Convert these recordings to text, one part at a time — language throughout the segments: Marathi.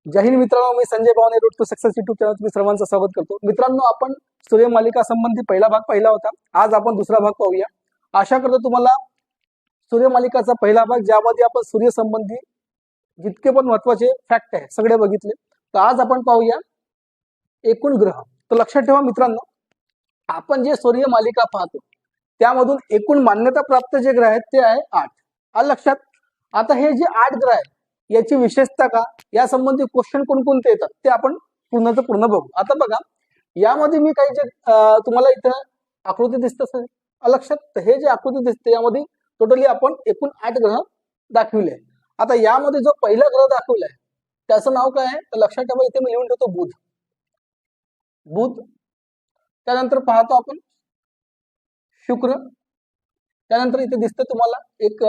जय हिंद मित्रांनो, मी Sanjay Bawane, road to success YouTube channel तुम्ही सर्वांचं स्वागत करतो. मित्रांनो, आपण सूर्यमालिका संबंधी पहिला भाग पाहिला होता. आज आपण दुसरा भाग पाहूया. आशा करतो तुम्हाला सूर्यमालिकाचा पहिला भाग, ज्यामध्ये आपण सूर्य संबंधी जितके पण महत्वाचे फॅक्ट आहे सगळे बघितले. तर आज आपण पाहूया एकूण ग्रह. तर लक्षात ठेवा मित्रांनो, आपण जे सूर्यमालिका पाहतो त्यामधून एकूण मान्यता प्राप्त जे ग्रह आहेत ते आहे 8. आलं लक्षात? आता हे जे 8 ग्रह आहेत याची विशेषता का, या संबंधी क्वेश्चन कोणकोणते येतात ते आपण पूर्णचं पूर्ण बघू. आता बघा, यामध्ये मी काही जे तुम्हाला इथं आकृती दिसत लक्षात, तर हे जे आकृती दिसते यामध्ये टोटली आपण एकूण 8 ग्रह दाखविले. आता यामध्ये जो पहिला ग्रह दाखवलाय त्याचं नाव काय आहे तर लक्षात ठेवा, इथे मी लिहून ठेवतो बुध. बुध. त्यानंतर पाहतो आपण शुक्र. त्यानंतर इथे दिसतं तुम्हाला एक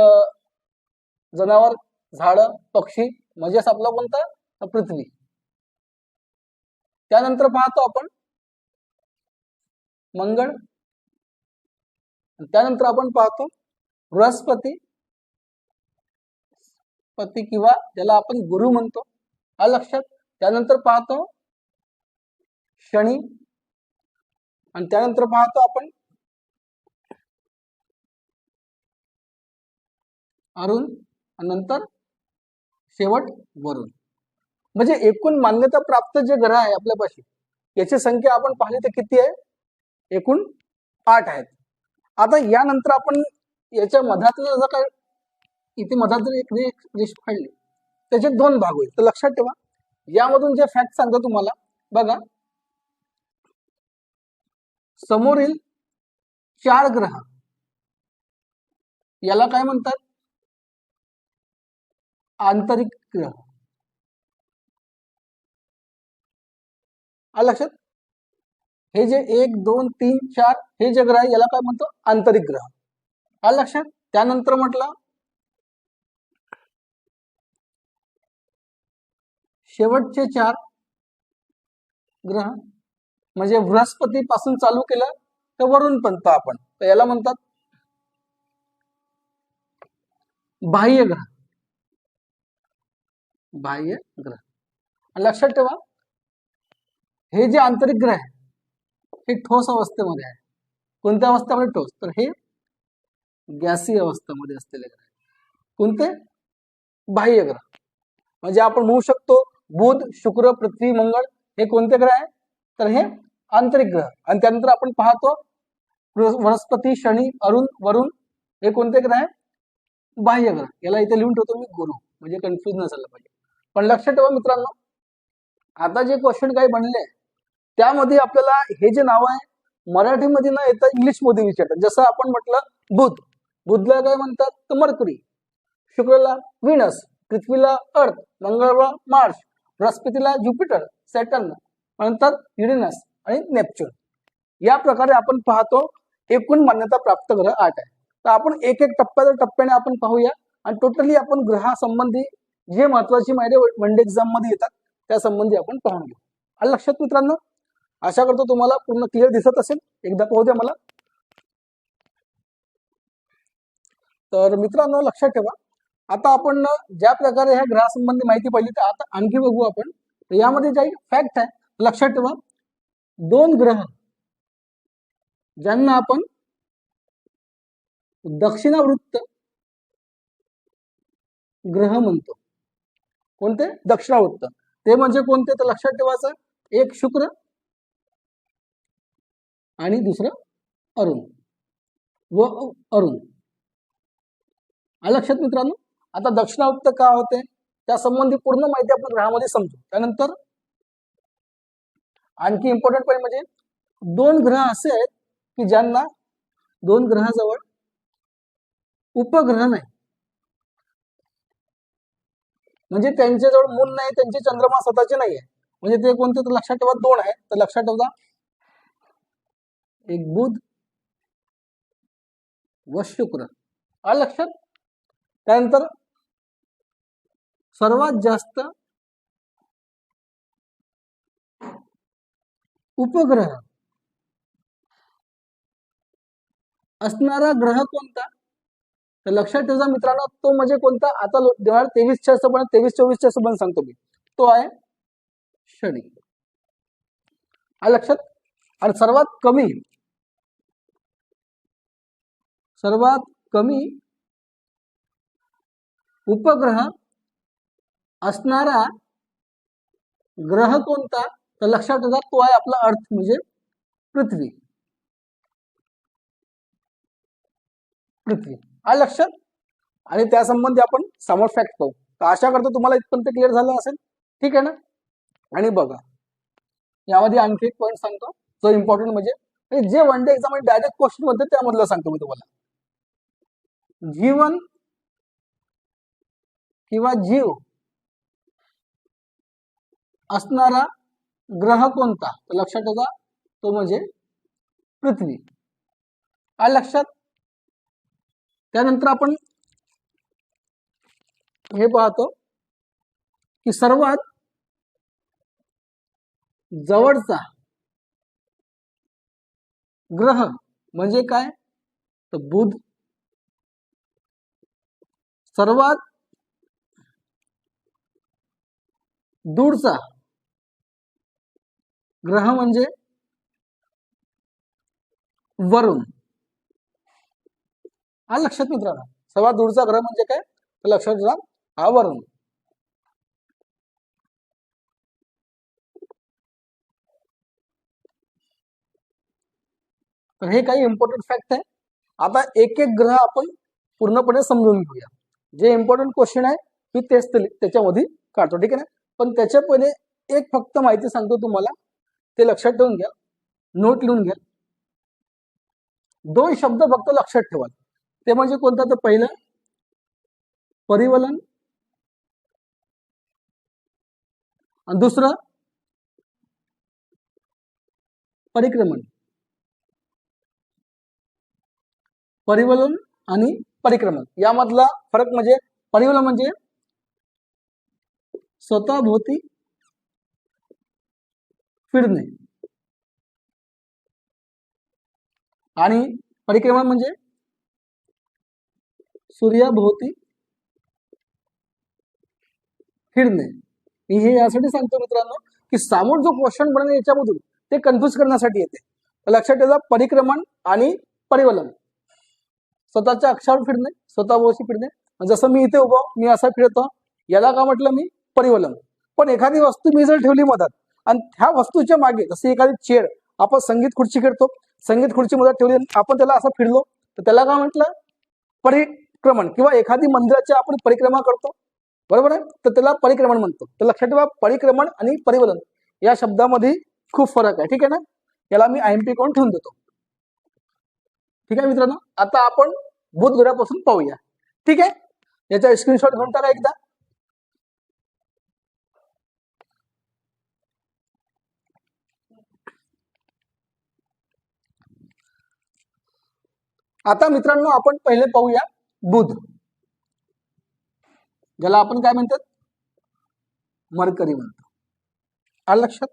जनावर, झाड, पक्षी, म्हणजेच आपला कोणता पृथ्वी. त्यानंतर पाहतो आपण मंगळ. त्यानंतर आपण पाहतो बृहस्पती पती किंवा ज्याला आपण गुरु म्हणतो, आलं लक्षात. त्यानंतर पाहतो शनी. आणि त्यानंतर पाहतो आपण अरुण. आणि नंतर शेवट वरुण. म्हणजे एकूण मान्यता प्राप्त जे ग्रह आहे आपल्यापाशी याची संख्या आपण पाहिली तर किती आहे, एकूण 8 आहेत. आता यानंतर आपण याच्या मधातलं जर काय इथे मधात एक रेष काढली त्याचे 2 भाग होईल. तर लक्षात ठेवा, यामधून जे फॅक्ट सांगतो तुम्हाला बघा, समोरील 4 ग्रह याला काय म्हणतात, आंतरिक ग्रह. आलं लक्षात? हे जे 1 2 3 4 हे जे ग्रह आहे याला काय म्हणतो, आंतरिक ग्रह. आलं लक्षात? त्यानंतर म्हटलं शेवटचे 4 ग्रह म्हणजे बृहस्पती पासून चालू केलं तर वरुण पर्यंत आपण, तर याला म्हणतात बाह्य ग्रह. बाह्य ग्रह. लक्षात ठेवा, हे जे आंतरिक ग्रह आहे हे ठोस अवस्थेमध्ये आहे. कोणत्या अवस्थेमध्ये ठोस, तर हे गॅसीय अवस्थेमध्ये असलेले ग्रह. कोणते, बाह्य ग्रह. म्हणजे आपण म्हणू शकतो बुध, शुक्र, पृथ्वी, मंगळ हे कोणते ग्रह आहे तर हे आंतरिक ग्रह. आणि त्यानंतर आपण पाहतो बृहस्पती, शनी, अरुण, वरुण हे कोणते ग्रह आहे, बाह्य ग्रह. याला इथे लिहून ठेवतो मी गुरु, म्हणजे कन्फ्युज नसायला पाहिजे. पण लक्षात ठेवा मित्रांनो, आता जे क्वेश्चन काही बनले त्यामध्ये आपल्याला हे जे नाव आहे मराठीमध्ये न येतं इंग्लिश मध्ये विचारतात. जसं आपण म्हटलं बुध, बुधला काय म्हणतात तर मर्क्युरी, शुक्रला व्हीनस, पृथ्वीला अर्थ, मंगळवार मार्स, बृहस्पतीला ज्युपिटर, सॅटर्न, नंतर युरेनस आणि नेपच्यून. या प्रकारे आपण पाहतो एकूण मान्यता प्राप्त ग्रह 8 आहे. तर आपण एक एक टप्प्याने आपण पाहूया आणि टोटली आपण ग्रहासंबंधी जे महत्वाची माहिती वन डे एक्झाम मध्ये येतात त्या संबंधी आपण पाहून घेऊ. आलं लक्षात मित्रांनो? आशा करतो तुम्हाला पूर्ण क्लिअर दिसत असेल. एकदा पाहू द्या मला. तर मित्रांनो लक्षात ठेवा, आता आपण ज्या प्रकारे ह्या ग्रहासंबंधी माहिती पाहिली तर आता आणखी बघू आपण. तर यामध्ये काही फॅक्ट आहे. लक्षात ठेवा, 2 ग्रह ज्यांना आपण दक्षिणावृत्त ग्रह म्हणतो. कोणते, दक्षिणावृत्त. ते म्हणजे कोणते तर लक्षात ठेवायचं, एक शुक्र आणि दुसरं अरुण व अरुण. लक्षात मित्रांनो, आता दक्षिणावृत्त का होते त्या संबंधी पूर्ण माहिती आपण ग्रहामध्ये समजू. त्यानंतर आणखी इम्पॉर्टंट पॉईंट म्हणजे 2 ग्रह असे आहेत की ज्यांना 2 ग्रहाजवळ उपग्रह नाही, म्हणजे त्यांच्याजवळ मून नाही, त्यांचे चंद्रमा स्वतःचे नाही आहे. म्हणजे ते कोणते तर लक्षात ठेवा 2 आहे. तर लक्षात ठेवा, एक बुध व शुक्र. आलं लक्षात? त्यानंतर सर्वात जास्त उपग्रह असणारा ग्रह कोणता तर लक्षात ठेवा मित्रांनो, तो म्हणजे कोणता, आता 2023च्या हिशोबाने 23-24च्या हिशोबाने सांगतो मी, तो आहे क्षणी. आलं लक्षात. आणि सर्वात कमी उपग्रह असणारा ग्रह कोणता, तर लक्षात ठेवा तो आहे आपला अर्थ म्हणजे पृथ्वी. आलं लक्षात. आणि त्यासंबंधी आपण समोर फॅक्ट पाहू. तर आशा करतो तुम्हाला इथपर्यंत क्लिअर झालं असेल. ठीक आहे ना. आणि बघा यामध्ये आणखी एक पॉईंट सांगतो जो इम्पॉर्टंट म्हणजे जे one day exam direct question मध्ये त्यामधलं सांगतो मी तुम्हाला. जीवन किंवा जीव असणारा ग्रह कोणता, तर लक्षात ठेवा तो म्हणजे पृथ्वी. आलं लक्षात. त्यानंतर आपण हे पाहतो की सर्वात जवळचा ग्रह म्हणजे काय, तर बुध. सर्वात दूरचा ग्रह म्हणजे वरुण. आलं लक्षात मित्रांनो. सर्वात दूरचा ग्रह म्हणजे काय, तर लक्षात ठेवा हा वरुण. तर हे काही इम्पॉर्टंट फॅक्ट आहे. आता एक एक ग्रह आपण पूर्णपणे समजून घेऊया. जे इम्पॉर्टंट क्वेश्चन आहे मी तेच त्याच्यामध्ये काढतो. ठीक आहे ना. पण त्याच्या पहिले एक फक्त माहिती सांगतो तुम्हाला, ते लक्षात ठेवून घ्या, नोट लिहून घ्या. दोन शब्द फक्त लक्षात ठेवा. ते म्हणजे कोणता, तर पहिलं परिवलन आणि दुसरं परिक्रमण. परिवलन आणि परिक्रमण यामधला फरक म्हणजे परिवलन म्हणजे स्वतःभोवती फिरणे आणि परिक्रमण म्हणजे सूर्याभोवती फिरणे. मी हे यासाठी सांगतो मित्रांनो की समोर जो क्वेश्चन बनवणे याच्यामधून ते कन्फ्युज करण्यासाठी येते. लक्षात ठेवा परिक्रमण आणि परिवलन स्वतःच्या अक्षावर फिरणे, स्वतःभोवती फिरणे. जसं मी इथे उभं मी असा फिरतो याला का म्हटलं मी परिवलन. पण एखादी वस्तू मी जर ठेवली मधात आणि त्या वस्तूच्या मागे जशी एखादी चेअर आपण संगीत खुर्ची खेळतो, संगीत खुर्ची मधात ठेवली आपण त्याला असं फिरलो तर त्याला काय म्हटलं परिक्रमण. किंवा एखादी मंदिराची आपण परिक्रमा करतो बरोबर आहे तर त्याला परिक्रमण म्हणतो. तर लक्षात ठेवा परिक्रमण आणि परिवलन या शब्दामध्ये खूप फरक आहे. ठीक आहे ना. याला मी IMP करून ठेवून देतो. ठीक आहे मित्रांनो. आता आपण बुध ग्रहापासून पाहूया. ठीक आहे. याचा स्क्रीनशॉट घेऊन टाका एकदा. आता मित्रांनो आपण पहिले पाहूया बुध, ज्याला आपण काय म्हणतात मरकरी म्हणतो. आलं लक्षात.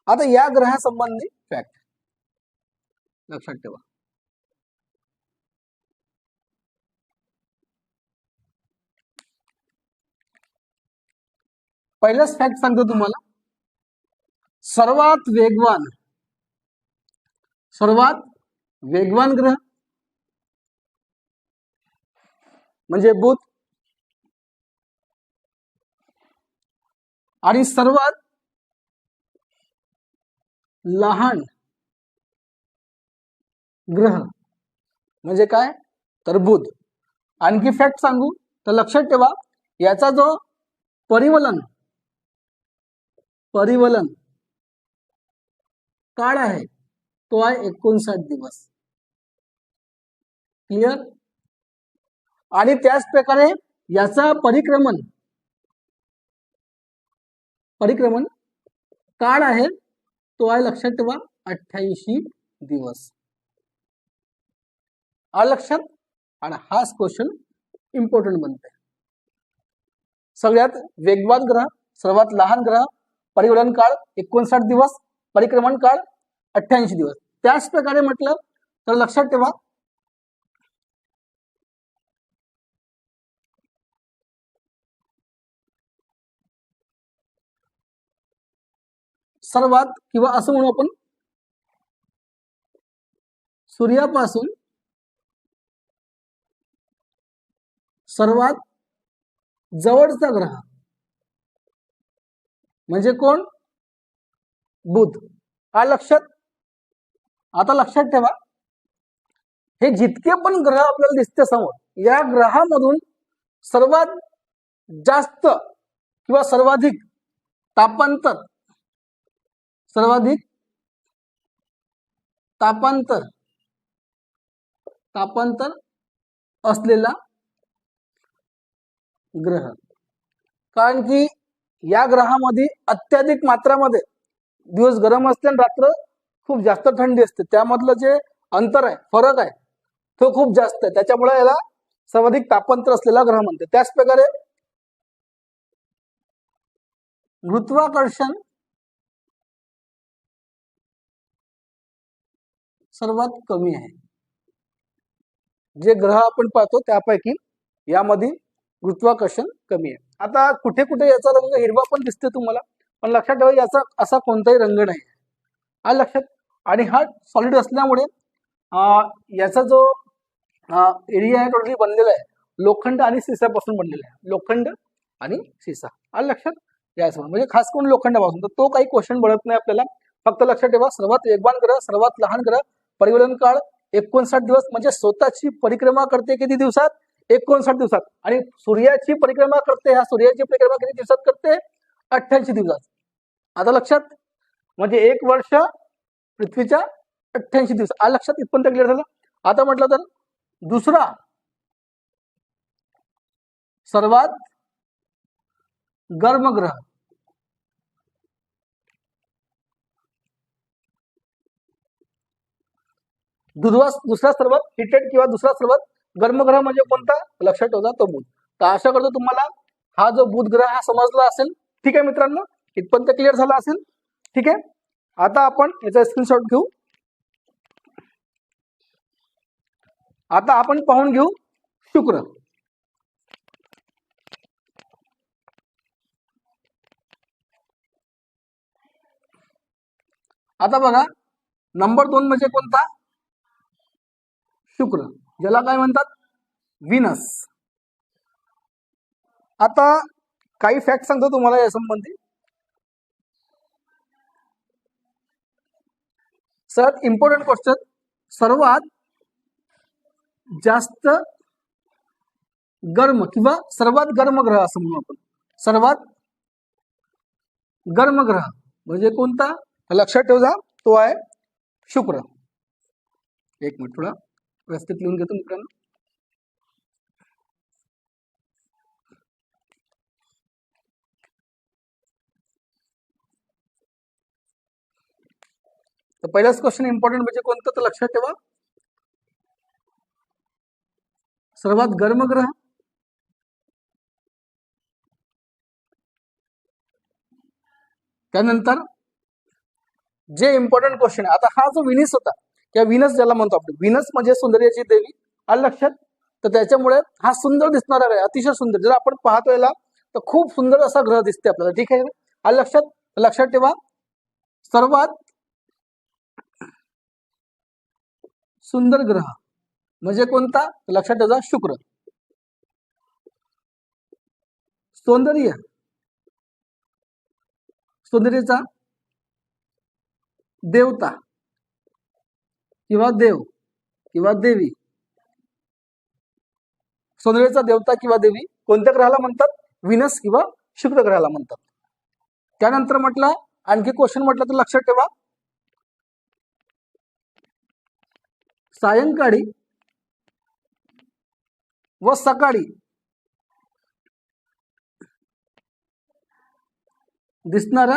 आता या ग्रहासंबंधी फॅक्ट लक्षात ठेवा. पहिलाच फॅक्ट सांगतो तुम्हाला. सर्वात वेगवान ग्रह म्हणजे बुध आणि सर्वात लहान ग्रह म्हणजे काय तर बुध. आणखी फॅक्ट सांगू तर लक्षात ठेवा याचा जो परिवलन काळ आहे तो आहे 59 दिवस. क्लिअर. आणि त्याच प्रकारे याचा परिक्रमण काळ आहे तो आहे लक्षात ठेवा 88 दिवस. आलं लक्षात. आणि हाच क्वेश्चन इम्पॉर्टंट बनते. सगळ्यात वेगवान ग्रह, सर्वात लहान ग्रह, परिवलन काळ 59 दिवस, परिक्रमण काळ 88 दिवस. त्याच प्रकारे म्हटलं तर लक्षात ठेवा सर्वात किंवा असं म्हणू आपण सूर्यापासून सर्वात जवळचा ग्रह म्हणजे कोण? बुध. काय लक्षात? आता लक्षात ठेवा, हे जितके पण ग्रह आपल्याला दिसते समोर, या ग्रहामधून सर्वात जास्त किंवा सर्वाधिक तापांतर असलेला ग्रह. कारण की या ग्रहामध्ये अत्याधिक मात्रामध्ये दिवस गरम असते आणि रात्र खूप जास्त थंडी असते. त्यामधलं जे अंतर आहे, फरक आहे, तो खूप जास्त आहे. त्याच्यामुळे याला सर्वाधिक तापांतर असलेला ग्रह म्हणते. त्याच प्रकारे गुरुत्वाकर्षण सर्वात कमी आहे. जे ग्रह आपण पाहतो त्यापैकी यामध्ये गुरुत्वाकर्षण कमी आहे. आता कुठे कुठे याचा रंग हिरवा पण दिसते तुम्हाला, पण लक्षात ठेवा याचा असा कोणताही रंग नाही आहे लक्षात. आणि हा सॉलिड असल्यामुळे याचा जो एरिया आहे टोटली बनलेला आहे लोखंड आणि सिसापासून बनलेला आहे. लोखंड आणि सिसा लक्षात याचं म्हणजे खास करून लोखंडापासून. तर तो काही क्वेश्चन बनत नाही आपल्याला. फक्त लक्षात ठेवा सर्वात वेगवान ग्रह, सर्वात लहान ग्रह, परिवलन काळ 59 दिवस, म्हणजे स्वतःची परिक्रमा करते किती दिवसात? 59 दिवसात. आणि सूर्याची परिक्रमा करते, ह्या सूर्याची परिक्रमा किती दिवसात करते? 88 दिवसात. आता लक्षात, म्हणजे 1 वर्ष पृथ्वीच्या 88 दिवस. लक्षात इथपर्यंत क्लिअर झालं. आता म्हटलं तर दुसरा सर्वात गर्म ग्रह, दुसरा सर्वात हिटेड किंवा दुसरा सर्वात गर्म ग्रह म्हणजे कोणता? लक्षात ठेवा तो बुध. तर आशा करतो तुम्हाला हा जो बुध ग्रह हा समजला असेल. ठीक आहे मित्रांनो, इथपर्यंत क्लिअर झाला असेल. ठीक आहे, आता आपण याचा स्क्रीनशॉट घेऊ. आता आपण पाहून घेऊ शुक्र. आता बघा, नंबर 2 म्हणजे कोणता? शुक्र, ज्याला काय म्हणतात? व्हीनस. आता काही फॅक्ट सांगतो तुम्हाला या संबंधी. सर्वात इम्पॉर्टंट क्वेश्चन, सर्वात जास्त गर्म किंवा सर्वात गर्म ग्रह असं म्हणू आपण. सर्वात गर्म ग्रह म्हणजे कोणता? लक्षात ठेवा, तो आहे शुक्र. एक मिनिट, थोडा व्यवस्थित लिहून घेतो मित्रांनो. तर पहिलाच क्वेश्चन इम्पॉर्टंट म्हणजे कोणतं? तर लक्षात ठेवा, सर्वात गर्म ग्रह, त्यानंतर जे इम्पॉर्टंट क्वेश्चन आहे. आता हा जो व्हीनस होता, त्या व्हीनस ज्याला म्हणतो आपण, व्हीनस म्हणजे सौंदर्याची देवी. आलं लक्षात. तर त्याच्यामुळे हा सुंदर दिसणारा ग्रह, अतिशय सुंदर, जर आपण पाहतो याला तर खूप सुंदर असा ग्रह दिसते आपल्याला. ठीक आहे, आलं लक्षात. लक्षात ठेवा, सर्वात सुंदर ग्रह म्हणजे कोणता? लक्षात ठेवा, शुक्र. सौंदर्याचा देवता किंवा देव किंवा देवी, सौंदर्याचा देवता किंवा देवी कोणत्या ग्रहाला म्हणतात? व्हीनस किंवा शुक्र ग्रहाला म्हणतात. त्यानंतर म्हटलं आणखी क्वेश्चन म्हटलं तर लक्षात ठेवा, सायंकाळी व सकाळी दिसणारा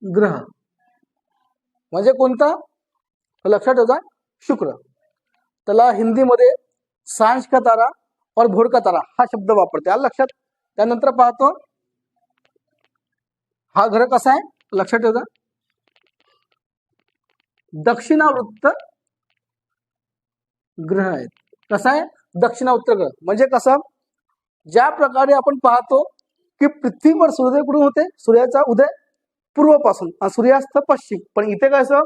ग्रह म्हणजे कोणता? लक्षात ठेवा, शुक्र. त्याला हिंदीमध्ये सांझ का तारा और भोर का तारा हा शब्द वापरते. आलं लक्षात. त्यानंतर पाहतो हा ग्रह कसा आहे? लक्षात ठेवा, दक्षिणावृत्त ग्रह आहे. कसा आहे? दक्षिणावृत्त ग्रह म्हणजे कसं? ज्या प्रकारे आपण पाहतो की पृथ्वीवर सूर्योदय कुठून होते? सूर्याचा उदय पूर्वपासून आणि सूर्यास्त पश्चिम. पण इथे कसं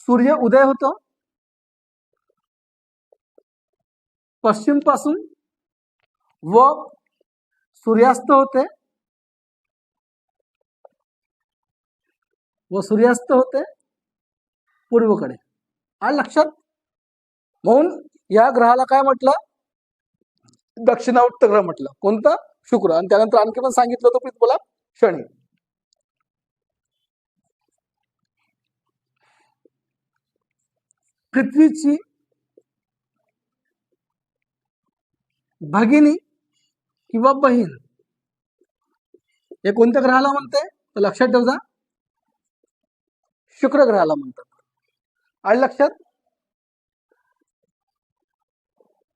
सूर्य उदय होतो पश्चिम पासून व सूर्यास्त होते पूर्वेकडे. आणि लक्षात, म्हणून या ग्रहाला काय म्हटलं, दक्षिणावर्त ग्रह म्हटलं. कोणता? शुक्र. आणि त्यानंतर आणखी पण सांगितलं होतं तुम्हाला शनी. पृथ्वीची भगिनी किंवा बहीण हे कोणत्या ग्रहाला म्हणते, तर लक्षात ठेवा, शुक्र ग्रहाला म्हणतात. आणि लक्षात,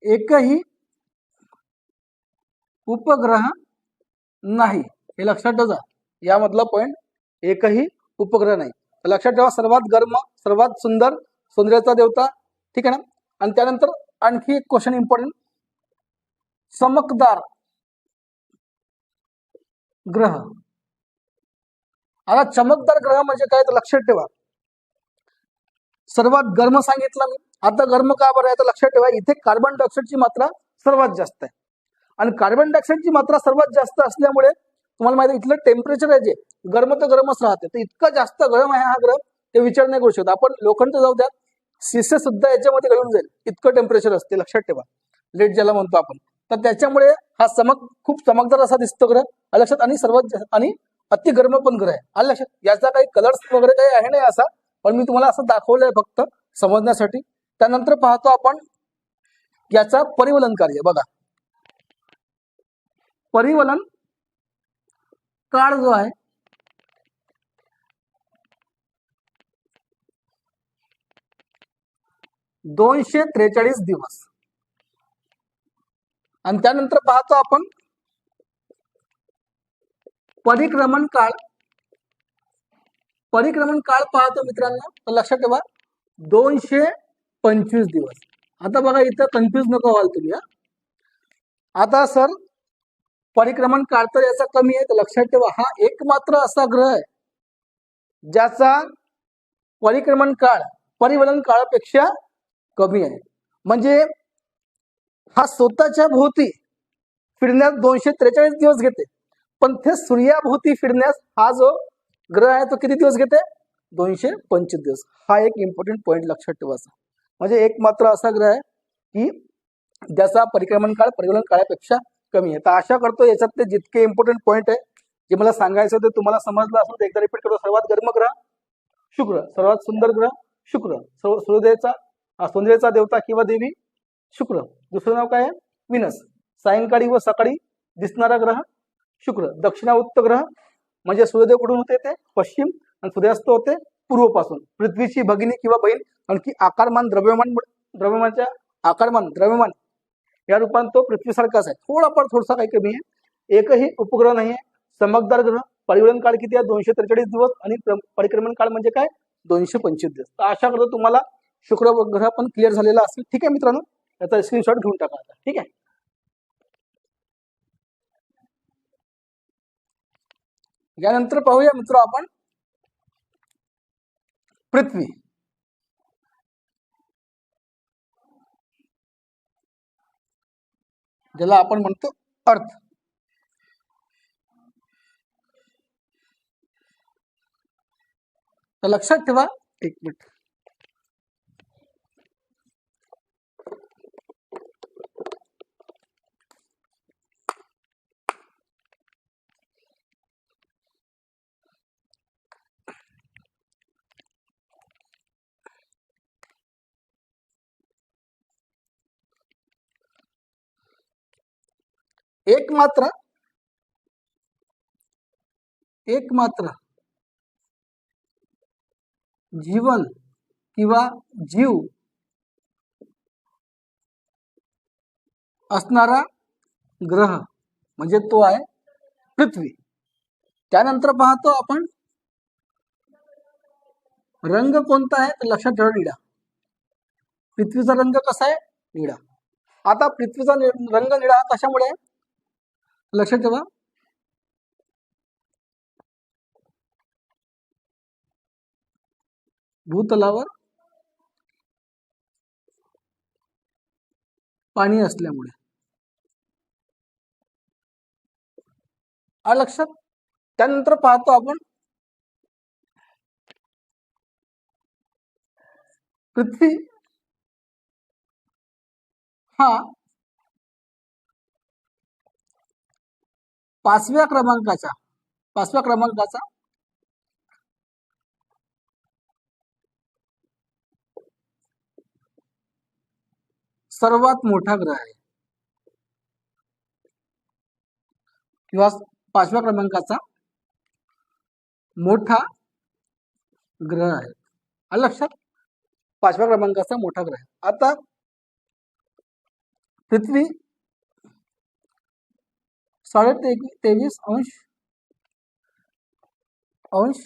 एकही उपग्रह नाही, हे लक्षात ठेवा. यामधला पॉइंट, एकही उपग्रह नाही. लक्षात ठेवा, सर्वात गर्म, सर्वात सुंदर, सौंदर्याचा देवता. ठीक आहे ना. आणि त्यानंतर आणखी एक क्वेश्चन इम्पॉर्टंट, चमकदार ग्रह. आता चमकदार ग्रह म्हणजे काय, तर लक्षात ठेवा, सर्वात गर्म सांगितलं मी. आता गर्म का बरं आहे, तर लक्षात ठेवा, इथे कार्बन डायऑक्साईडची मात्रा सर्वात जास्त आहे. आणि कार्बन डायऑक्साईडची मात्रा सर्वात जास्त असल्यामुळे तुम्हाला माहिती आहे, इथलं टेम्परेचर आहे जे गरम तर गरमच राहते. तर इतका जास्त गरम आहे हा ग्रह, ते विचार नाही करू शकत आपण. लोखंड जाऊ द्या, शिसे सुद्धा याच्यामध्ये गळून जाईल, इतकं टेम्परेचर असते. लक्षात ठेवा, लेट ज्याला म्हणतो आपण. तर त्याच्यामुळे हा खूप चमकदार असा दिसतो ग्रह. लक्षात, आणि सर्वात आणि अति गरम पण ग्रह आहे. आलं लक्षात. याचा काही कलर्स वगैरे काही आहे नाही असा, पण मी तुम्हाला असं दाखवलंय फक्त समजण्यासाठी. त्यानंतर पाहतो आपण याचा परिवलन कार्य. बघा, परिवलन काळ जो आहे, $243 दिवस. आणि त्यानंतर पाहतो आपण परिक्रमण काळ. परिक्रमण काळ पाहतो मित्रांनो, तर लक्षात ठेवा 225 दिवस. आता बघा, इथं कन्फ्युज नको व्हाल तुम्ही. आता सर परिक्रमण काळ तर याचा कमी आहे, तर लक्षात ठेवा, हा एकमात्र असा ग्रह आहे ज्याचा परिक्रमण काळ परिवलन काळापेक्षा कमी आहे. म्हणजे हा स्वतःच्या भोवती फिरण्यास 243 दिवस घेते, पण ते सूर्याभोवती फिरण्यास हा जो ग्रह आहे तो किती दिवस घेते, 225 दिवस. हा एक इम्पॉर्टंट पॉइंट लक्षात ठेवायचा. म्हणजे एकमात्र असा ग्रह आहे की ज्याचा परिक्रमण काळ परिवलन काळापेक्षा कमी आहे. तर आशा करतो याच्यातले जितके इम्पॉर्टंट पॉइंट आहे जे मला सांगायचं ते तुम्हाला समजलं असेल. तर एकदा रिपीट करतो. सर्वात गर्म ग्रह शुक्र, सर्वात सुंदर ग्रह शुक्र, सौंदर्याचा देवता किंवा देवी शुक्र. दुसरं नाव काय आहे, विनस. सायंकाळी व सकाळी दिसणारा ग्रह शुक्र. दक्षिणावर्त ग्रह म्हणजे सूर्योदय कुठून होते, ते पश्चिम, आणि सूर्यास्त होते पूर्वपासून. पृथ्वीची भगिनी किंवा बहीण. आणखी आकारमान, द्रव्यमानच्या आकारमान, द्रव्यमान या रूपात तो पृथ्वीसारखाच आहे, थोडासा काही कमी आहे. एकही उपग्रह नाही आहे. चमकदार ग्रह. परिवलन काळ किती आहे, 243 दिवस. आणि परिक्रमण काळ म्हणजे काय, 225 दिवस. तर आशा करतो तुम्हाला शुक्र ग्रह पण क्लिअर झालेला असेल. ठीक आहे मित्रांनो, याचा स्क्रीनशॉट घेऊन टाका आता. ठीक आहे. यानंतर पाहूया मित्र आपण पृथ्वी. ज्याला आपण म्हणतो अर्थ. तर लक्षात ठेवा, एक मिनिट, एकमात्र जीवन किंवा जीव असणारा ग्रह म्हणजे तो आहे पृथ्वी. त्यानंतर पाहतो आपण रंग कोणता आहे, तर लक्षात ठेवा, निळा. पृथ्वीचा रंग कसा आहे, निळा. आता पृथ्वीचा रंग निळा कशामुळे, लक्षात ठेवा, भूतलावर पाणी असल्यामुळे. आलं लक्षात? त्यानंतर पाहतो आपण पृथ्वी हा पाचव्या क्रमांकाचा सर्वात मोठा ग्रह आहे, किंवा 5व्या क्रमांकाचा मोठा ग्रह आहे. आलं लक्षात? 5व्या क्रमांकाचा मोठा ग्रह आहे. आता पृथ्वी 23.23 अंश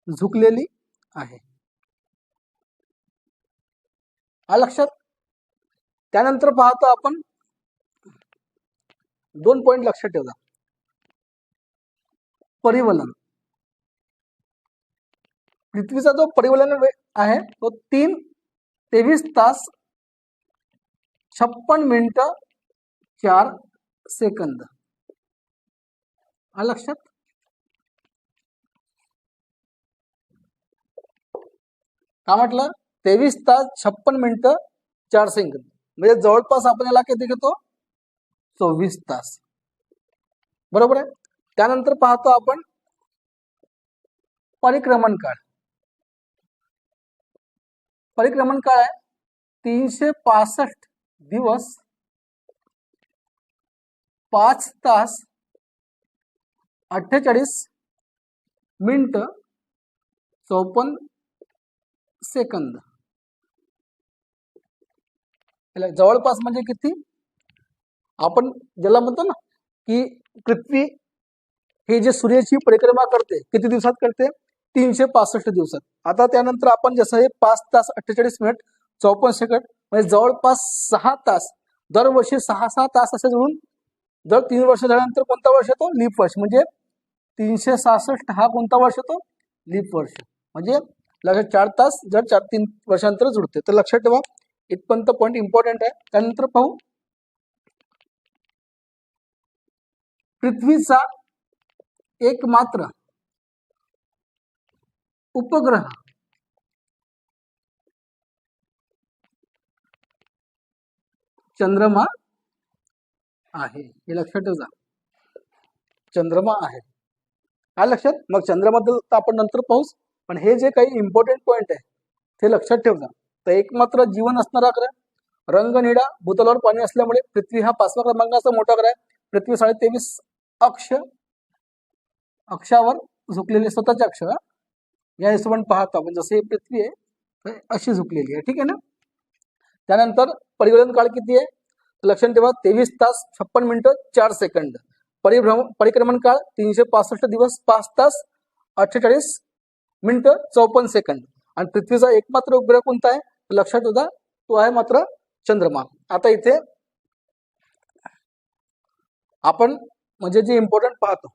झुकलेली आहे. आलं लक्षात? त्यानंतर पाहतो आपण 2 पॉइंट लक्षात ठेवा. परिवलन. पृथ्वीचा जो परिवलन आहे तो 23 तास 56 मिनिटं 4 सेकंद. आलं लक्षात? काय म्हटलं? 23 तास 56 मिनिटं 4 सेकंद, म्हणजे जवळपास आपण याला किती घेतो? 24 तास. बरोबर आहे. त्यानंतर पाहतो आपण परिक्रमण काळ. परिक्रमण काळ आहे 365 दिवस 5 तास 48 मिनिटं 54 सेकंद. जवळपास म्हणजे किती? आपण ज्याला म्हणतो ना की पृथ्वी हे जे सूर्याची परिक्रमा करते किती दिवसात करते? 365 दिवसात. आता त्यानंतर आपण जसं हे 5 तास 48 मिनिट 54 सेकंद म्हणजे जवळपास 6 तास, दरवर्षी 6-6 तास असे जुळून दर 3 वर्ष झाल्यानंतर कोणता वर्ष येतो? लीप वर्ष. म्हणजे 366 हा कोणता वर्ष येतो? लीप वर्ष. म्हणजे लगेच 4 तास जर 3 वर्षांतर जुळते. तर लक्षात ठेवा, इथपर्यंत पॉईंट इम्पॉर्टंट आहे. त्यानंतर पाहू पृथ्वीचा एकमात्र उपग्रह चंद्रमा आहे. हे लक्षात ठेवा, चंद्रमा आहे. आलं लक्षात? मग चंद्राबद्दल तर आपण नंतर पाहूच, पण हे जे काही इम्पॉर्टंट पॉइंट आहे ते लक्षात ठेवा. तर एकमात्र जीवन असणारा ग्रह, रंग निळा, भूतलावर पाणी असल्यामुळे पृथ्वी हा 5व्या क्रमांकाचा मोठा ग्रह आहे. पृथ्वी 23.5 अक्षावर झुकलेले, स्वतःच्या अक्ष या हिशोबाने पाहतो आपण. जसे पृथ्वी आहे अशी झुकलेली आहे. ठीक आहे ना? त्यानंतर परिवलन काळ किती आहे? लक्षात ठेवा, 23 तास 56 मिनिटं 4 सेकंद. परिक्रमण काळ 365 दिवस 5 तास 48 मिनिटं 54 सेकंद. आणि पृथ्वीचा एकमात्र उपग्रह कोणता आहे? लक्षात ठेवा, तो आहे मात्र चंद्रमा. आता इथे आपण म्हणजे जे इम्पॉर्टंट पाहतो,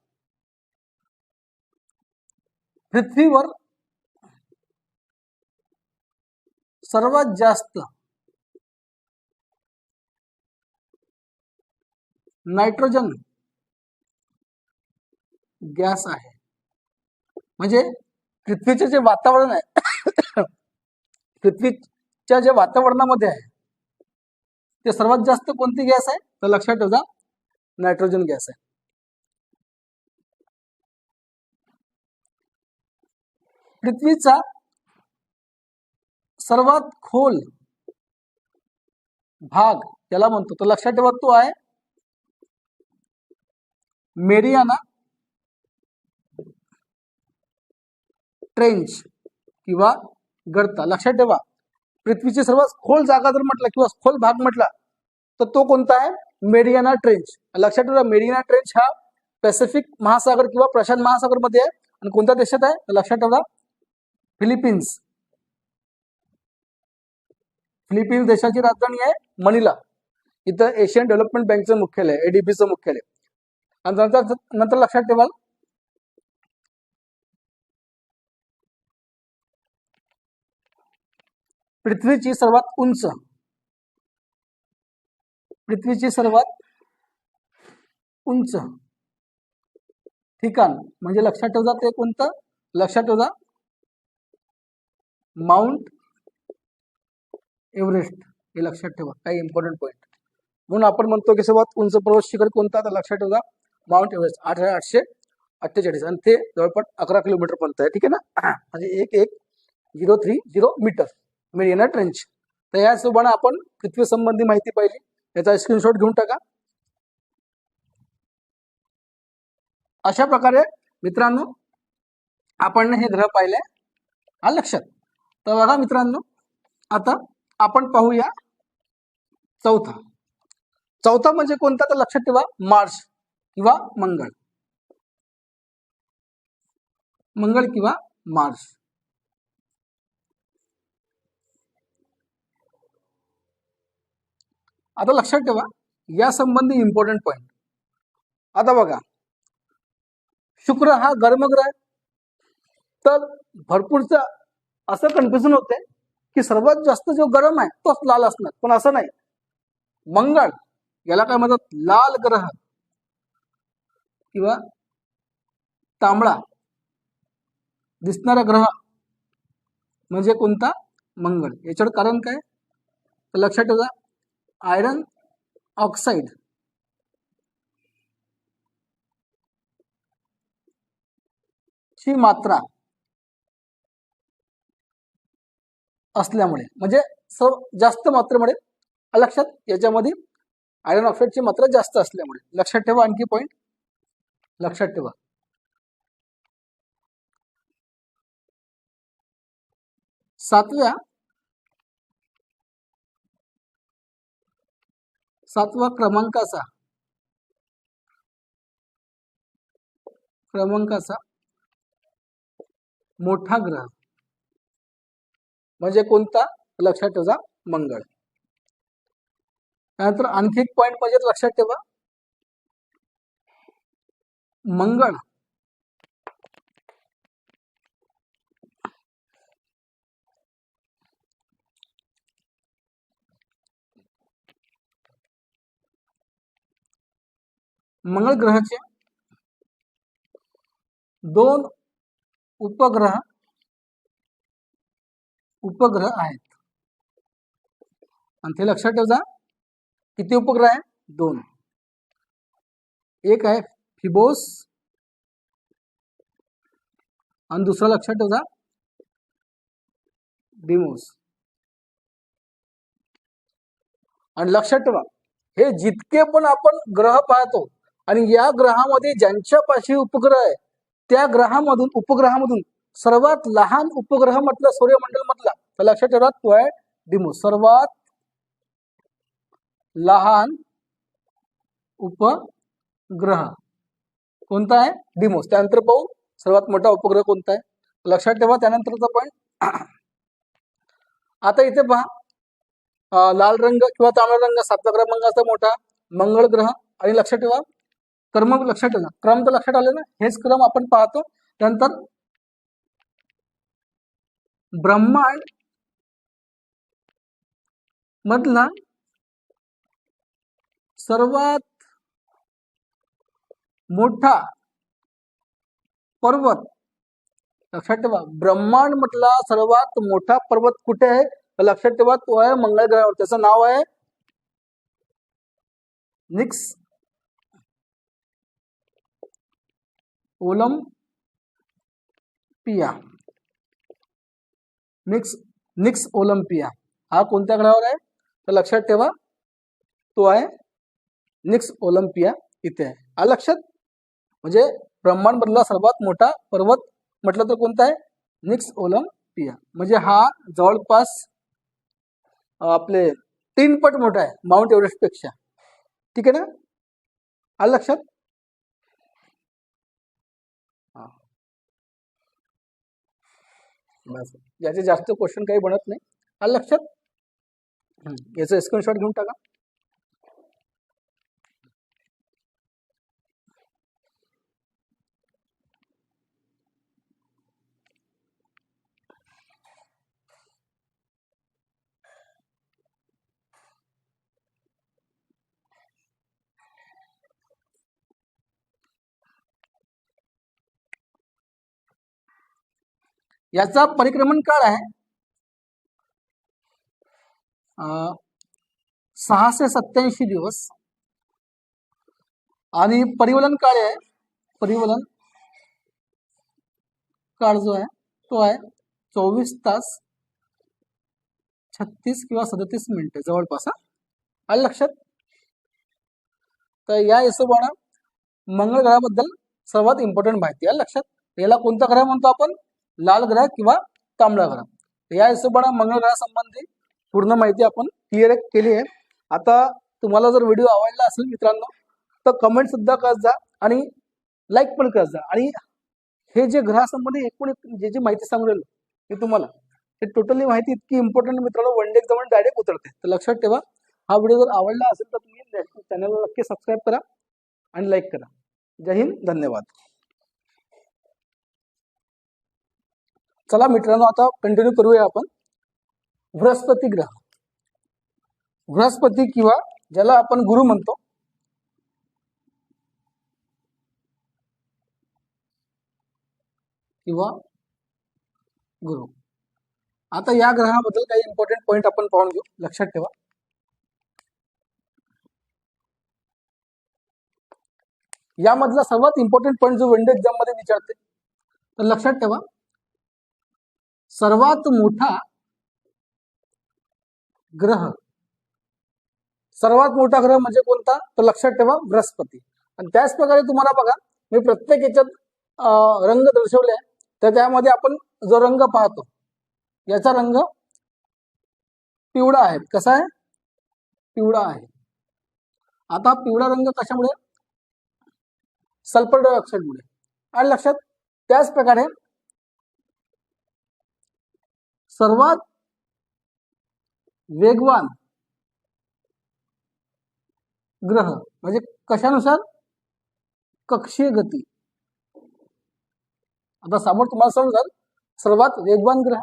पृथ्वीवर सर्वात जास्त नायट्रोजन गॅस आहे. म्हणजे पृथ्वीचे जे वातावरण आहे पृथ्वीच्या जे वातावरणामध्ये आहे ते सर्वात जास्त कोणती गॅस आहे? तर लक्षात ठेवा, नायट्रोजन गॅस आहे. पृथ्वीचा सर्वात खोल भाग त्याला म्हणतो, तो लक्षात ठेवा, तो आहे मेरियाना ट्रेंच किंवा गर्ता. लक्षात ठेवा, पृथ्वीची सर्वात खोल जागा जर म्हटलं किंवा खोल भाग म्हटला तर तो कोणता आहे? Mariana trench. लक्षात ठेवा, मेरियाना ट्रेंच हा पॅसिफिक महासागर किंवा प्रशांत महासागर मध्ये आहे. आणि कोणत्या देशात आहे? तर लक्षात ठेवा, फिलिपिन्स. फिलिपिन्स देशाची राजधानी आहे मनिला. इथं एशियन डेव्हलपमेंट बँकचं मुख्यालय, एडीबीचं मुख्यालय. आणि नंतर लक्षात ठेवा, पृथ्वीची सर्वात उंच पृथ्वीची सर्वात उंच ठिकाण म्हणजे लक्षात ठेवा ते कोणतं, लक्षात ठेवा माउंट एव्हरेस्ट, हे लक्षात ठेवा काही इम्पॉर्टंट पॉईंट. म्हणून आपण म्हणतो की सर्वात उंच पर्वत शिखर कोणता, तर लक्षात ठेवा माउंट एव्हरेस्ट 8848 आणि ते जवळपास 11 किलोमीटर पर्यंत आहे. ठीक आहे ना, म्हणजे 11,030 मीटर मेरिना ट्रेंच. तर या हिशोबाने आपण पृथ्वी संबंधी माहिती पाहिली, याचा स्क्रीनशॉट घेऊन टाका. अशा प्रकारे मित्रांनो आपण हे ग्रह पाहिले, हा लक्षात. तर बघा मित्रांनो, आता आपण पाहूया चौथा म्हणजे कोणता, तर लक्षात ठेवा मार्स किंवा मंगळ किंवा मार्स. आता लक्षात ठेवा या संबंधी इम्पॉर्टंट पॉइंट. आता बघा शुक्र हा गर्मग्रह आहे, तर भरपूरचा असं कन्फ्युजन होते की सर्वात जास्त जो गरम आहे तोच लाल असणार, पण असं नाही. मंगळ याला काय म्हणतात, लाल ग्रह किंवा तांबडा दिसणारा ग्रह म्हणजे कोणता, मंगळ. याच्यावर कारण काय, तर लक्षात ठेवा आयरन ऑक्साईड ची मात्रा असल्यामुळे, म्हणजे जास्त मात्रेमुळे, लक्षात याच्यामध्ये आयरन ऑक्साईडची मात्रा जास्त असल्यामुळे. लक्षात ठेवा आणखी पॉइंट लक्षात ठेवा. सातवा क्रमांकाचा मोठा ग्रह म्हणजे कोणता, लक्षात ठेवा मंगळ. त्यानंतर आणखी एक पॉइंट म्हणजे लक्षात ठेवा मंगळ ग्रहाचे 2 उपग्रह आहेत आणि ते लक्षात ठेवा किती उपग्रह आहे, 2. एक आहे फिबोस आणि दुसरा लक्षात ठेवा डिमोस. आणि लक्षात ठेवा हे जितके पण आपण ग्रह पाहतो आणि या ग्रहामध्ये ज्यांच्यापाशी उपग्रह आहे त्या उपग्रहामधून सर्वात लहान उपग्रह म्हटलं सूर्यमंडल मधला, तर लक्षात ठेवा तो आहे डिमोस. सर्वात लहान उपग्रह कोणता आहे, डिमोस. त्यानंतर पाहू सर्वात मोठा उपग्रह कोणता आहे, लक्षात ठेवा त्यानंतरचा पॉइंट. आता इथे पहा लाल रंग किंवा तांबडा रंग 7व्या क्रमांकाचा मोठा मंगळ ग्रह. आणि लक्षात ठेवा लक्षात ठेवा क्रम तर लक्षात आले ना, हेच क्रम आपण पाहतो. त्यानंतर ब्रह्मांड मधला सर्वात मोठा पर्वत, लक्षात ठेवा ब्रह्मांड मधला सर्वात मोठा पर्वत कुठे आहे, लक्षात ठेवा तो आहे मंगळ ग्रहावर. त्याचं नाव आहे निक्स ओलंपिया. निक्स ओलंपिया हा कोणत्या ग्रहावर आहे, तर लक्षात ठेवा तो आहे निक्स ओलंपिया इथे आहे. लक्षात म्हणजे ब्रह्मांड मधला सर्वात मोठा पर्वत म्हटलं तर कोणता आहे, निक्स ओलंपिया. म्हणजे हा जवळपास आपले 3 पट मोठा आहे माउंट एव्हरेस्ट पेक्षा. ठीक आहे ना, लक्षात. याचे जास्त क्वेश्चन काही बनत नाही, लक्षात. याचं स्क्रीनशॉट घेऊन टाका. याचा परिक्रमण काळ आहे 687 दिवस आणि परिवलन काळ आहे, परिवलन काळ जो आहे तो आहे 24 तास 36 किंवा 37 मिनिटे जवळपास. आलं लक्षात. तर या हिशोबानं मंगळ ग्रहाबद्दल सर्वात इम्पॉर्टंट माहिती आहे लक्षात. याला कोणता ग्रह म्हणतो आपण? लाल ग्रह किंवा तांबडा ग्रह. या हिशोबानं मंगळ ग्रहासंबंधी पूर्ण माहिती आपण क्लिअर केली आहे. आता तुम्हाला जर व्हिडिओ आवडला असेल मित्रांनो तर कमेंट सुद्धा करत जा आणि लाईक पण करत जा. आणि हे जे ग्रहासंबंधी एकूण जे माहिती सांगू राहिलो मी तुम्हाला, हे टोटली माहिती इतकी इम्पॉर्टंट मित्रांनो, वन डे एक्झाम डायरेक्ट उतरते. तर लक्षात ठेवा, हा व्हिडिओ जर आवडला असेल तर तुम्ही चॅनलला नक्की सबस्क्राईब करा आणि लाईक करा. जय हिंद, धन्यवाद. चला मित्रांनो आता कंटिन्यू करूया आपण. बृहस्पती ग्रह, बृहस्पती किंवा ज्याला आपण गुरु म्हणतो, किंवा गुरु. आता या ग्रहाबद्दल काही इम्पॉर्टंट पॉइंट आपण पाहून घेऊ. लक्षात ठेवा, यामधला सर्वात इम्पॉर्टंट पॉइंट जो वनडे एक्झाम मध्ये विचारते, तर लक्षात ठेवा सर्वात मोठा ग्रह, सर्वात मोठा ग्रह म्हणजे कोणता? तर लक्षात ठेवा बृहस्पती. आणि त्याच प्रकारे तुम्हाला बघा मी प्रत्येक याच्यात रंग दर्शवले आहे, तर त्यामध्ये आपण जो रंग पाहतो याचा रंग पिवळा आहे. कसा आहे? पिवळा आहे. आता पिवळा रंग कशामुळे? सल्फर डायऑक्साईडमुळे. आणि लक्षात, त्याच प्रकारे सर्वात वेगवान ग्रह म्हणजे कशानुसार? कक्षीय गती. आता समोर तुम्हाला समजाल सर्वात वेगवान ग्रह,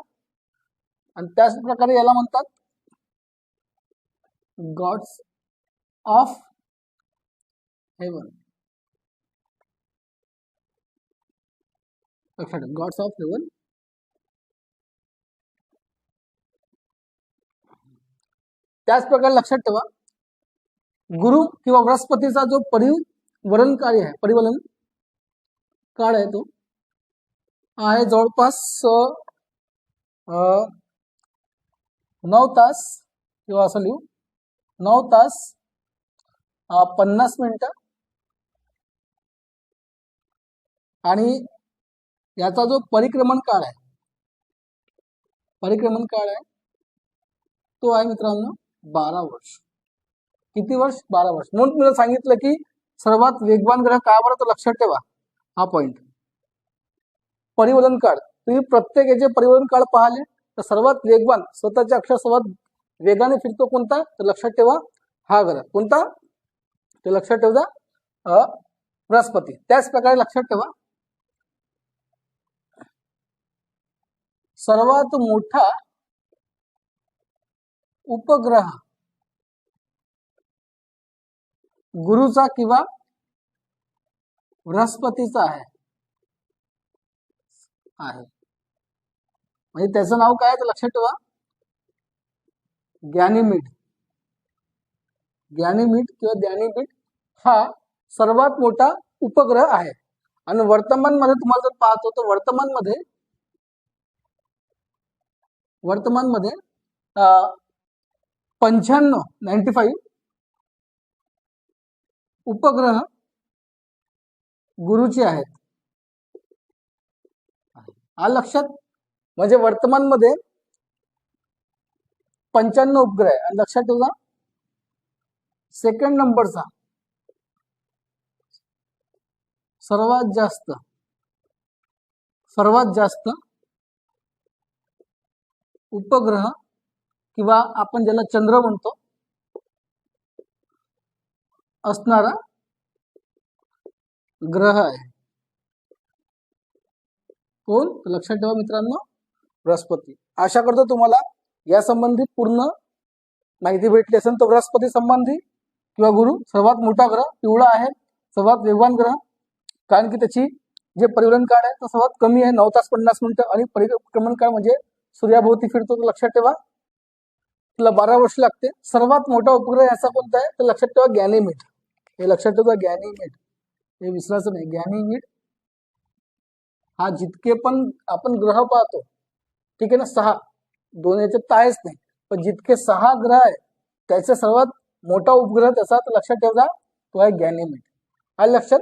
आणि त्याच प्रकारे याला म्हणतात गॉड्स ऑफ हेवन. लक्षात, गॉड्स ऑफ हेवन. त्याच प्रकारे लक्षात ठेवा गुरु किंवा बृहस्पतीचा जो परिवलन कार्य आहे, परिवलन काळ आहे, तो आहे जवळपास 9 तास किंवा असं लिहू 9 तास 50 मिनिटं. आणि याचा जो परिक्रमण काळ आहे, परिक्रमण काळ आहे तो आहे मित्रांनो 12 वर्ष. किती वर्ष? 12 वर्ष. म्हणून मी सांगितलं की सर्वात वेगवान ग्रह काय बरं, तर लक्षात ठेवा हा पॉइंट. परिवलन काळ, तुम्ही प्रत्येक याचे परिवलन काळ पाहिले तर सर्वात वेगवान, स्वतःच्या अक्षर सर्वात वेगाने फिरतो कोणता? तर लक्षात ठेवा हा ग्रह. कोणता? ते लक्षात ठेवा बृहस्पती. त्याच प्रकारे लक्षात ठेवा सर्वात मोठा उपग्रह गुरुचा किंवा बृहस्पतीचा आहे. म्हणजे त्याचं नाव काय? तर लक्षात ठेवा गॅनिमीड. गॅनिमीड किंवा गॅनिमीड हा सर्वात मोठा उपग्रह आहे. आणि वर्तमान मध्ये तुम्हाला जर पाहतो तर वर्तमान मध्ये 95 उपग्रह गुरुचे आहेत. लक्षात, म्हणजे वर्तमान मध्ये 95 उपग्रह आहे. आणि लक्षात ठेवा सेकंड नंबरचा सर्वात जास्त उपग्रह किंवा आपण ज्याला चंद्र म्हणतो असणारा ग्रह आहे. कोण? लक्षात ठेवा मित्रांनो बृहस्पती. आशा करतो तुम्हाला या संबंधित पूर्ण माहिती भेटली असेल. तर बृहस्पती संबंधी किंवा गुरु सर्वात मोठा ग्रह, पिवळा आहे, सर्वात वेगवान ग्रह, कारण की त्याची जे परिवलन काळ आहे तो सर्वात कमी आहे 9 तास 50 मिनिटं, आणि परिक्रमण काळ म्हणजे सूर्याभोवती फिरतो तो लक्षात ठेवा, तुला 12 वर्ष लागते. सर्वात मोठा उपग्रह याचा कोणता आहे तर लक्षात ठेवा गॅनिमेड. हे लक्षात ठेवा गॅनिमेड, हे विसरायचं नाही. गॅनिमेड हा जितके पण आपण ग्रह पाहतो, ठीक आहे ना, 6, 2 याच्यात आहेच नाही, पण जितके 6 ग्रह आहे त्याचा सर्वात मोठा उपग्रह त्याचा तर लक्षात ठेवा तो आहे गॅनिमेड. हा लक्षात.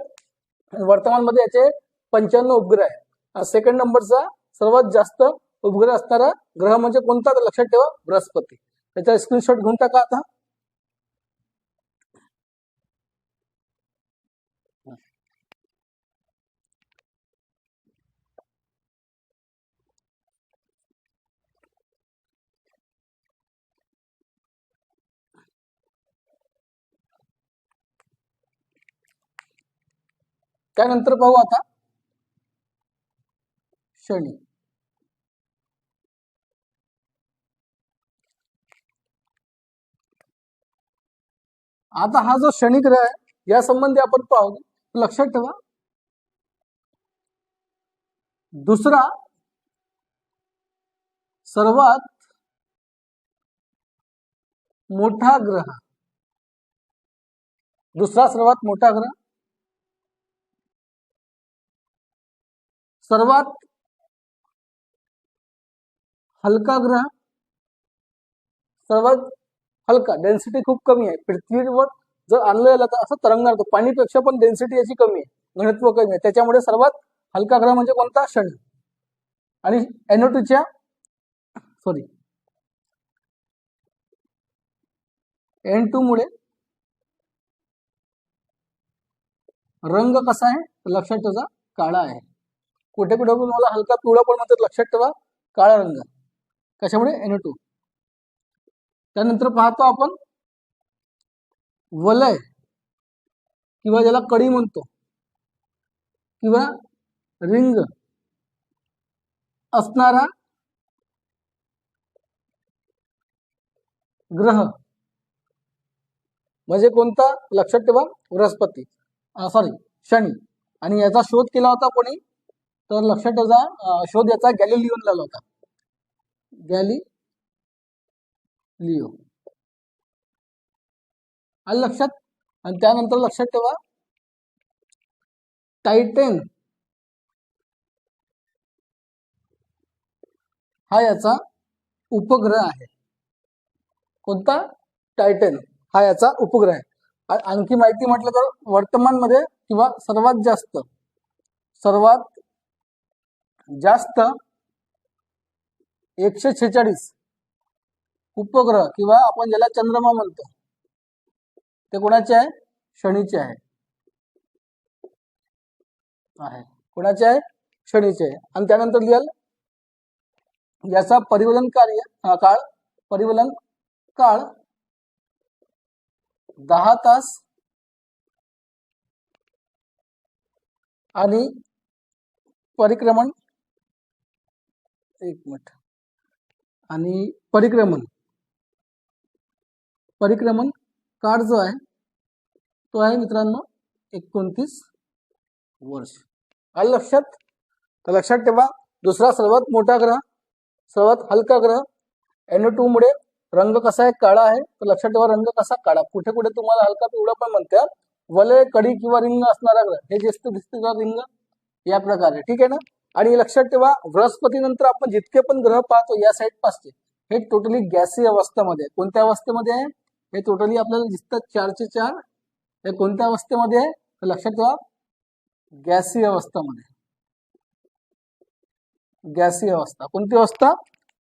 वर्तमानमध्ये याचे 95 उपग्रह आहे. सेकंड नंबरचा सर्वात जास्त उपग्रह असणारा ग्रह म्हणजे कोणता तर लक्षात ठेवा बृहस्पती. त्याचा स्क्रीनशॉट घेऊन टाका आता. त्यानंतर पाहू आता शनी. आता हा जो शनी ग्रह आहे या संबंधी आपण पाहू. लक्षात ठेवा दुसरा सर्वात मोठा ग्रह, दुसरा सर्वात मोठा ग्रह, सर्वात हलका ग्रह, सर्वात हलका, डेन्सिटी खूप कमी आहे. पृथ्वीवर जर आणलं गेलं तर असं तरंगणार तो, पाणीपेक्षा पण डेन्सिटी याची कमी आहे, घनत्व कमी आहे, त्याच्यामुळे सर्वात हलका ग्रह म्हणजे कोणता शनी. आणि NO2च्या सॉरी N2 मुळे रंग कसा आहे तर लक्षात ठेवा काळा आहे. कुठे कुठे तुम्हाला हलका पिवळा पण म्हणतात, लक्षात ठेवा काळा रंग. कशामुळे NO2. त्यानंतर पाहतो आपण वलय किंवा ज्याला कडी म्हणतो किंवा रिंग असणारा ग्रह म्हणजे कोणता लक्षात ठेवा बृहस्पती, सॉरी शनी. आणि याचा शोध केला होता कोणी तर लक्षात ठेवा शोध याचा गॅलिलिओन लावला होता, गॅलिलिओ. आलं लक्षात. आणि त्यानंतर लक्षात ठेवा टायटन हा याचा उपग्रह आहे. कोणता टायटन हा याचा उपग्रह आहे. आणखी माहिती म्हटलं तर वर्तमानमध्ये किंवा सर्वात जास्त 146 उपग्रह किंवा आपण ज्याला चंद्रमा म्हणतो ते कोणाचे आहे शनीचे आहे. कोणाचे आहे शनीचे आहे. आणि त्यानंतर लिहाल याचा परिवलन काळ 10 तास आणि परिक्रमण काळ जो आहे तो आहे मित्रांनो 29 वर्ष. आलं लक्षात. तर लक्षात ठेवा दुसरा सर्वात मोठा ग्रह, सर्वात हलका ग्रह, NO2 मुळे रंग कसा आहे काळा आहे. तर लक्षात ठेवा रंग कसा काळा. कुठे कुठे तुम्हाला हलका पिवळा पण म्हणतात. वलय कडी किंवा रिंग असणारा ग्रह, हे जास्त दिसते का रिंग या प्रकारे, ठीक आहे ना. आणि लक्षात ठेवा बृहस्पती नंतर आपण जितके पण ग्रह पाहतो या साईड पासचे हे टोटली गॅसी अवस्थेमध्ये. कोणत्या अवस्थेमध्ये आहे हे टोटली आपल्याला दिसतात 4चे 4. हे कोणत्या अवस्थेमध्ये आहे तर लक्षात ठेवा गॅसी अवस्थेमध्ये. गॅसी अवस्था कोणती अवस्था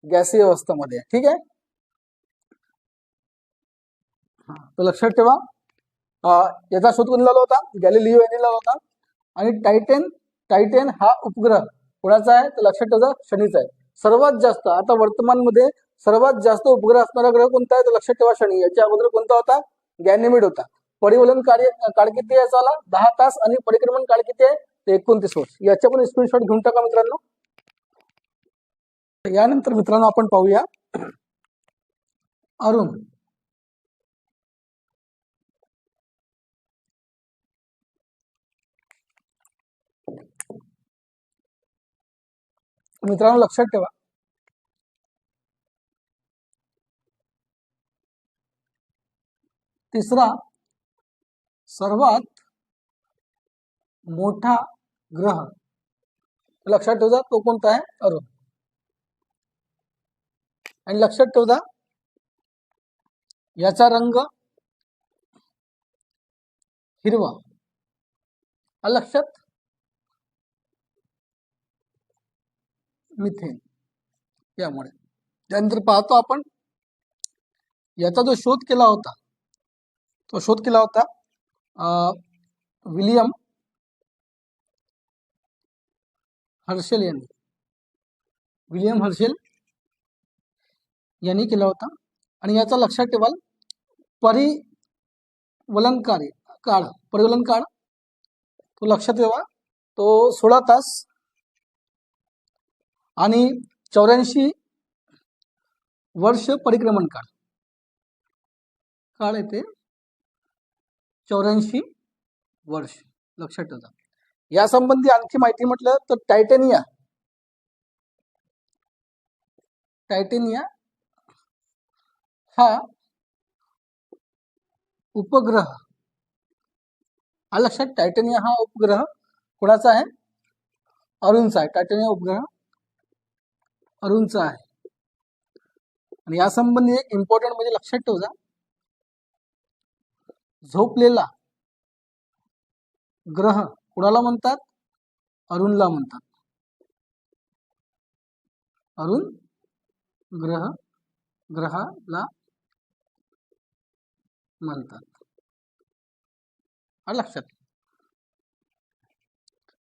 गॅसी अवस्थेमध्ये, ठीक आहे. तर लक्षात ठेवा याचा शोध कोणी लावला होता गॅलिलिओ यांनी लावला होता. आणि टायटन हा उपग्रह कोणाचा आहे तर लक्षात ठेवा शनीचा आहे. सर्वात जास्त आता वर्तमानमध्ये सर्वात जास्त उपग्रह असणारा ग्रह कोणता आहे तर लक्षात ठेवा शनी. याच्या अगोदर कोणता होता गॅनिमेड होता. परिवलन काळ किती आहे याचा 10 तास आणि परिक्रमण काळ किती आहे ते 29 वर्ष. याच्या पण स्क्रीनशॉट घेऊन टाका मित्रांनो. यानंतर मित्रांनो आपण पाहूया अरुण. मित्रांनो लक्षात ठेवा, तिसरा सर्वात मोठा ग्रह लक्षात ठेवा तो कोणता आहे? अरुण. आणि लक्षात ठेवा याचा रंग हिरवा. लक्षात मिथेन. यामुळे त्यानंतर पाहतो आपण याचा जो शोध केला होता तो शोध केला होता विलियम हर्शेल यांनी. विलियम हर्शेल यांनी केला होता. आणि याचा लक्षात ठेवाल परिवलनकारी काळ तो लक्षात ठेवा तो 16 तास आणि 84 वर्ष परिक्रमण काळ येते 84 वर्ष. लक्षात ठेवा. या संबंधी आणखी माहिती म्हटलं तर टायटेनिया हा उपग्रह. लक्षात टायटेनिया हा उपग्रह कोणाचा आहे? अरुणचा आहे. टायटेनिया उपग्रह अरुणचा आहे. आणि या संबंधी एक इम्पॉर्टंट म्हणजे लक्षात ठेवा झोपलेला ग्रह कोणाला म्हणतात? अरुणला म्हणतात. अरुण ग्रहाला म्हणतात. लक्षात.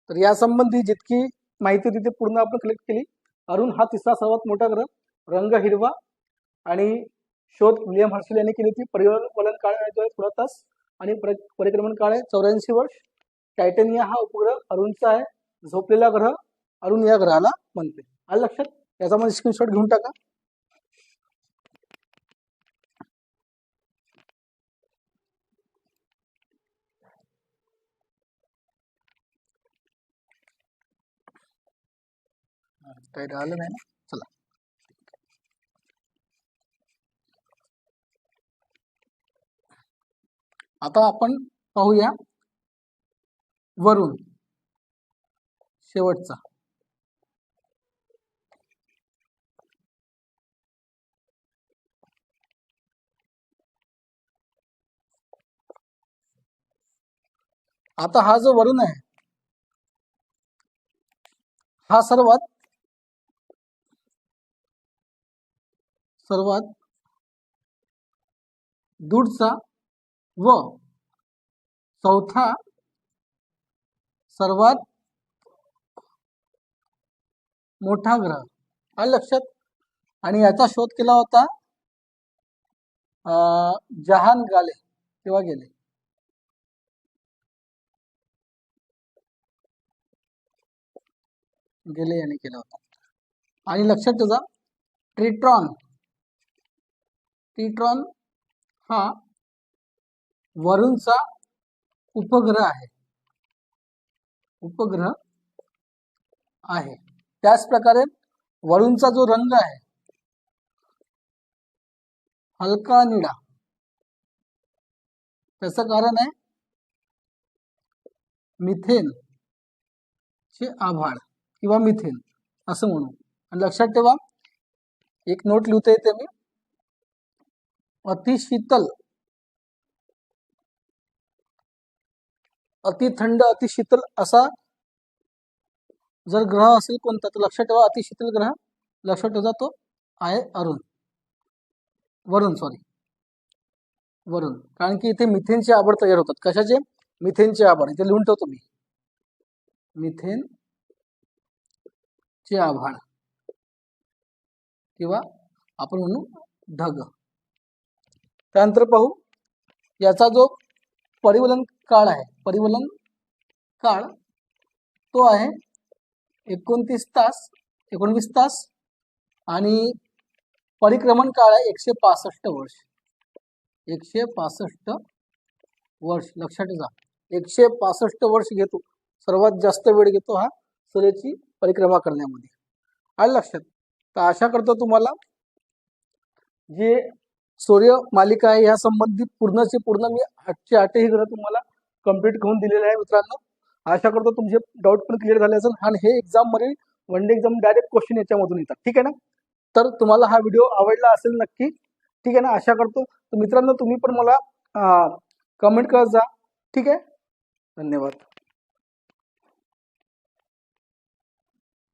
तर या संबंधी जितकी माहिती होती ते पूर्ण आपण कलेक्ट केली. अरुण हा तिसरा सर्वात मोठा ग्रह, रंग हिरवा आणि शोध विलियम हर्शेल यांनी केली होती. परिवलन काळ आहे 16 तास आणि परिक्रमण काळ आहे 84 वर्ष. टायटेनिया हा उपग्रह अरुणचा आहे. झोपलेला ग्रह अरुण या ग्रहाला म्हणते. लक्षात. याचा मध्ये स्क्रीनशॉट घेऊन टाका. काही राहिलं नाही ना. चला आता आपण पाहूया वरुण शेवटचा. आता हा जो वरुण आहे हा सर्वात दूरचा व चौथा सर्वात मोठा ग्रह. लक्षात. आणि याचा शोध केला होता जहान गाले. तेव्हा गेले याने केला होता. आणि लक्षात ठेवा ट्रिट्रॉन हा वरुणचा उपग्रह आहे. त्याच प्रकारे वरुणचा जो रंग आहे हलका निळा त्याचं कारण आहे मिथेन चे आभाळ किंवा मिथेन असं म्हणू. आणि लक्षात ठेवा एक नोट लिहिता येते मी. अतिशीतल अतिथंड अतिशीतल असा जर ग्रह असेल कोणता तर लक्षात ठेवा अतिशीतल ग्रह लक्षात ठेवा तो आहे वरुण. कारण की इथे मिथेनचे आभाळ तयार होतात. कशाचे? मिथेनचे आभाळ. इथे लिहून ठेवतो मी मिथेन चे आभाळ किंवा आपण म्हणू ढग. त्यानंतर पाहू याचा जो परिवलन काळ तो आहे 29 तास आणि परिक्रमण काळ आहे 165 वर्ष. 165 वर्ष लक्षात ठेवा. 165 वर्ष घेतो. सर्वात जास्त वेळ घेतो हा सूर्याची परिक्रमा करण्यामध्ये. आलं लक्षात. तर आशा करतो तुम्हाला जे सूर्य मालिका आहे या संबंधित पूर्णचे पूर्ण मी 8चे 8ही ग्रह तुम्हाला कम्प्लीट करून दिलेले आहे मित्रांनो. आशा करतो तुमचे डाऊट पण क्लिअर झाले असेल आणि हे एक्झाम मध्ये one day exam direct question याच्यामधून येतात. ठीक आहे ना. तर तुम्हाला हा व्हिडिओ आवडला असेल नक्की. ठीक आहे ना. आशा करतो. तर मित्रांनो तुम्ही पण मला कमेंट करत जा. ठीक आहे. धन्यवाद.